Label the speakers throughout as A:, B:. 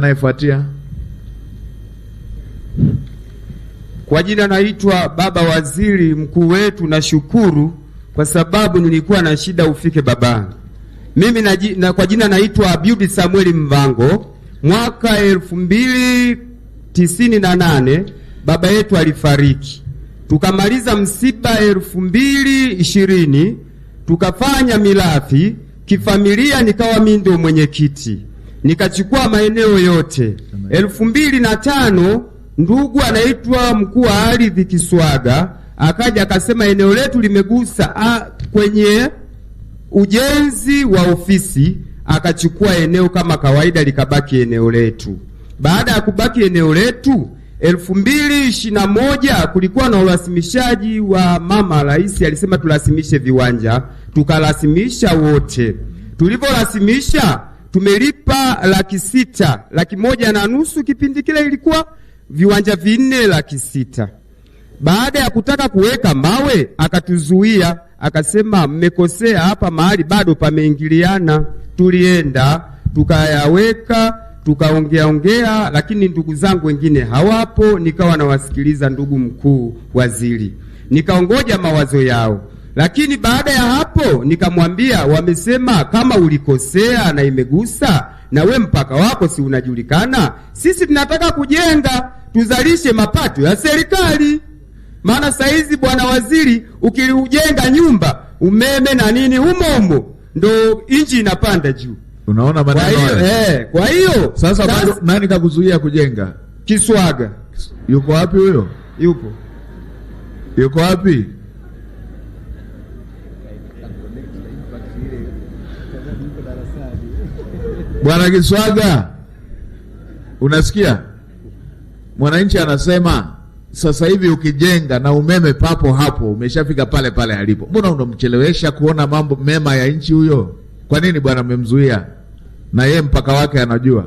A: Anayefuatia.
B: Kwa jina naitwa Baba Waziri Mkuu wetu, nashukuru kwa sababu nilikuwa na shida ufike baba. Mimi kwa jina naitwa Abiudi Samueli Mvango. Mwaka 2098 baba yetu alifariki. Tukamaliza msiba 2020, tukafanya mirathi kifamilia, nikawa mimi ndio mwenyekiti. Nikachukua maeneo yote. 2005 ndugu anaitwa mkuu wa ardhi Kiswaga akaja akasema eneo letu limegusa kwenye ujenzi wa ofisi, akachukua eneo kama kawaida, likabaki eneo letu. Baada ya kubaki eneo letu 2021 kulikuwa na urasimishaji wa mama rais, alisema turasimishe viwanja, tukarasimisha wote. Tulivyorasimisha tumelipa 600,000, 1,500,000 kipindi kile ilikuwa viwanja 4 600,000. Baada ya kutaka kuweka mawe akatuzuia, akasema mmekosea hapa, mahali bado pameingiliana. Tulienda tukayaweka, tukaongea, lakini ndugu zangu wengine hawapo. Nikawa nawasikiliza ndugu mkuu waziri, nikaongoja mawazo yao. Lakini baada ya hapo nikamwambia, wamesema kama ulikosea na imegusa na we mpaka wako si unajulikana, sisi tunataka kujenga tuzalishe mapato ya serikali. Maana saizi bwana waziri, ukiliujenga nyumba, umeme na nini humo ndo inji inapanda juu.
A: Unaona maneno haya?
B: Kwa hiyo
A: sasa nani kakuzuia kujenga?
B: Kiswaga.
A: Yuko wapi huyo? Yuko wapi? Bwana Kiswaga, unasikia? Mwananchi anasema sasa hivi ukijenga na umeme papo hapo umeshafika pale pale alipo. Mbona unamchelewesha kuona mambo mema ya nchi huyo? Kwa nini bwana mmemzuia? Na yeye mpaka wake anajua.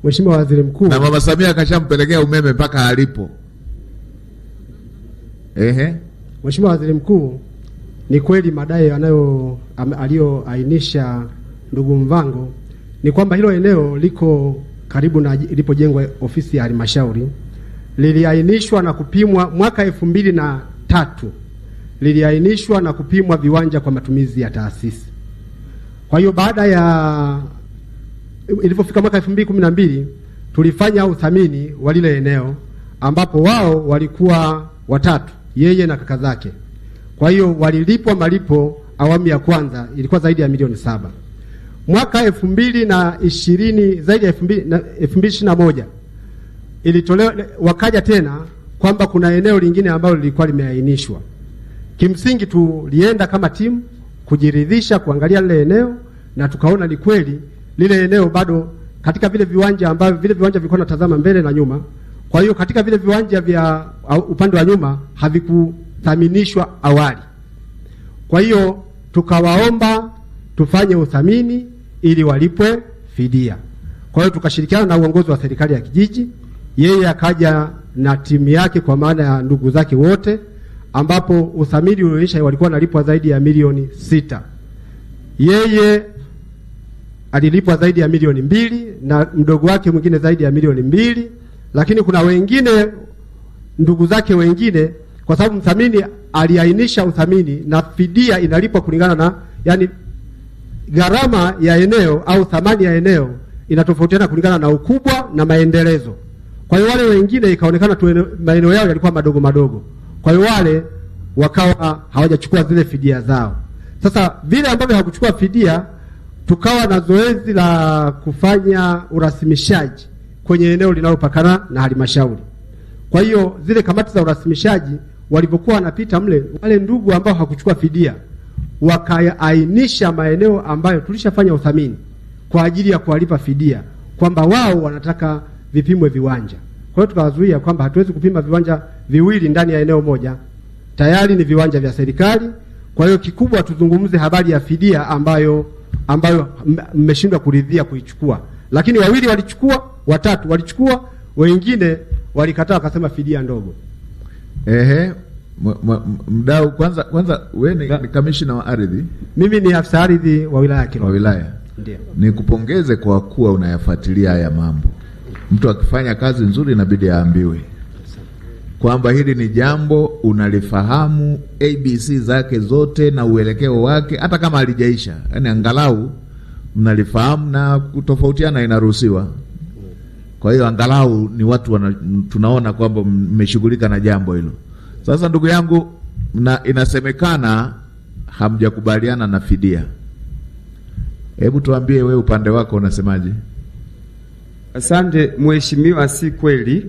C: Mheshimiwa Waziri Mkuu,
A: na Mama Samia akashampelekea umeme mpaka alipo.
C: Mheshimiwa Waziri Mkuu, ni kweli madai aliyoainisha ndugu Mvango ni kwamba hilo eneo liko karibu na ilipojengwa ofisi ya halmashauri. Liliainishwa na kupimwa mwaka 2003. Liliainishwa na kupimwa viwanja kwa matumizi ya taasisi. Kwa hiyo baada ya ilipofika mwaka 2012 tulifanya uthamini wa lile eneo, ambapo wao walikuwa watatu, yeye na kaka zake. Kwa hiyo walilipwa malipo awamu ya kwanza ilikuwa zaidi ya milioni 7. Mwaka 2020 zaidi ya 2021 ilitolewa, wakaja tena kwamba kuna eneo lingine ambalo lilikuwa limeainishwa. Kimsingi tulienda kama timu kujiridhisha kuangalia lile eneo, na tukaona ni kweli lile eneo bado katika vile viwanja ambavyo vile viwanja vilikuwa natazama mbele na nyuma. Kwa hiyo katika vile viwanja vya upande wa nyuma havikuthaminishwa awali. Kwa hiyo tukawaomba tufanye uthamini ili walipwe fidia. Kwa hiyo tukashirikiana na uongozi wa serikali ya kijiji, yeye akaja na timu yake kwa maana ya ndugu zake wote, ambapo uthamini ulionyesha walikuwa wanalipwa zaidi ya milioni 6. Yeye alilipwa zaidi ya milioni 2 na mdogo wake mwingine zaidi ya milioni 2, lakini kuna wengine ndugu zake wengine, kwa sababu mthamini aliainisha uthamini na fidia inalipwa kulingana na, yani gharama ya eneo au thamani ya eneo inatofautiana kulingana na ukubwa na maendelezo. Kwa hiyo wale wengine ikaonekana tu maeneo yao yalikuwa madogo madogo, kwa hiyo wale wakawa hawajachukua zile fidia zao. Sasa vile ambavyo hawakuchukua fidia, tukawa na zoezi la kufanya urasimishaji kwenye eneo linalopakana na halmashauri. Kwa hiyo zile kamati za urasimishaji walipokuwa wanapita mle, wale ndugu ambao hawakuchukua fidia wakaainisha maeneo ambayo tulishafanya uthamini kwa ajili ya kuwalipa fidia, kwamba wao wanataka vipimwe viwanja. Kwa hiyo tukawazuia kwamba hatuwezi kupima viwanja viwili ndani ya eneo moja, tayari ni viwanja vya serikali. Kwa hiyo kikubwa tuzungumze habari ya fidia ambayo mmeshindwa kuridhia kuichukua. Lakini wawili walichukua, watatu walichukua, wengine walikataa wakasema fidia ndogo.
A: Mdau, kwanza wewe ni kamishna wa ardhi?
C: Mimi ni afisa ardhi wa wilaya ya Kilolo.
A: Wa wilaya.
C: Ndio.
A: Nikupongeze kwa kuwa unayafuatilia haya mambo. Mtu akifanya kazi nzuri inabidi aambiwe kwamba hili ni jambo unalifahamu, ABC zake zote na uelekeo wake, hata kama halijaisha. Yaani angalau mnalifahamu na kutofautiana inaruhusiwa. Kwa hiyo angalau ni watu tunaona kwamba mmeshughulika na jambo hilo. Sasa ndugu yangu, inasemekana hamjakubaliana na fidia. Hebu tuambie wewe upande wako unasemaje?
B: Asante mheshimiwa, si kweli.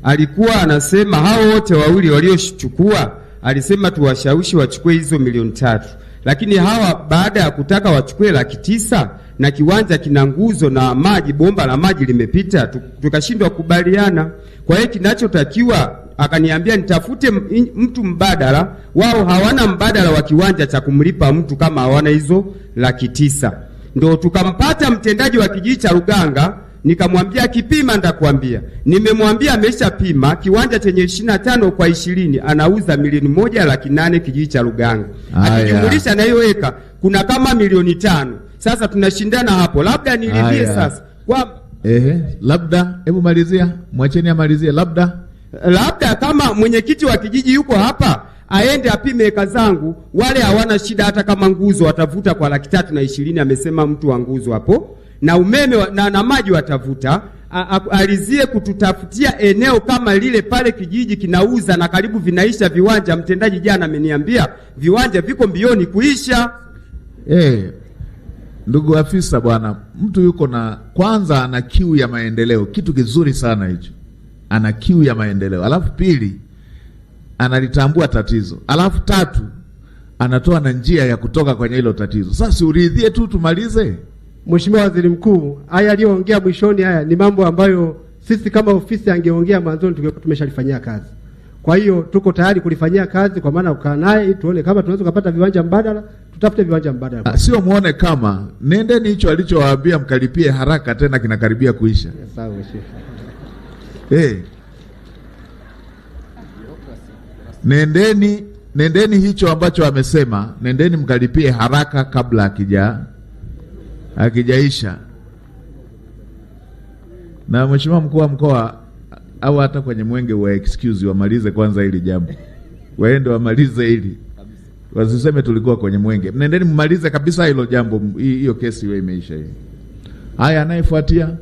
B: Alikuwa anasema hao wote wawili waliochukua, alisema tuwashawishi wachukue hizo milioni 3. Lakini hawa baada ya kutaka wachukue 900 na kiwanja kina nguzo na maji, bomba la maji limepita, tukashindwa kubaliana. Kwa hiyo kinachotakiwa, akaniambia nitafute mtu mbadala. Wao hawana mbadala wa kiwanja cha kumlipa mtu kama hawana hizo 900. Ndio tukampata mtendaji wa kijiji cha Ruganga, nikamwambia kipima nitakwambia. Nimemwambia ameshapima kiwanja chenye 25 kwa 20 anauza milioni 1,800,000 kijiji cha Ruganga. Akijumulisha na hiyo eka kuna kama milioni 5. Sasa tunashindana hapo. Labda niridhie sasa.
A: Labda hebu malizia, mwacheni amalizie. Labda
B: kama mwenyekiti wa kijiji yuko hapa, aende apime eka zangu. Wale hawana shida, hata kama nguzo watavuta kwa 320 amesema mtu wa nguzo hapo, na umeme na maji watavuta. Alizie kututafutia eneo kama lile pale kijiji kinauza na karibu vinaisha viwanja. Mtendaji jana ameniambia viwanja viko mbioni kuisha.
A: Ndugu afisa bwana, mtu yuko na kwanza ana kiu ya maendeleo, kitu kizuri sana hicho. Ana kiu ya maendeleo. Alafu pili, analitambua tatizo. Alafu tatu, anatoa na njia ya kutoka kwenye hilo tatizo. Sasa uridhie tu tumalize.
C: Mheshimiwa Waziri Mkuu, haya aliyoongea mwishoni haya ni mambo ambayo sisi kama ofisi angeongea mwanzoni tungekuwa tumeshalifanyia kazi. Kwa hiyo tuko tayari kulifanyia kazi, kwa maana ukaa naye tuone kama tunaweza kupata viwanja mbadala, tutafute viwanja mbadala.
A: Sio muone kama nendeni hicho alichowaambia mkalipie haraka, tena kinakaribia kuisha.
C: Sawa mheshimiwa.
A: Nendeni hicho ambacho amesema, nendeni mkalipie haraka kabla hakijaisha. Na mheshimiwa mkuu wa mkoa au hata kwenye Mwenge wa excuse wamalize kwanza hili jambo. Waende wamalize hili. Wasiseme tulikuwa kwenye Mwenge. Nendeni mmalize kabisa hilo jambo, hiyo kesi iwe imeisha hiyo. Haya, anayefuatia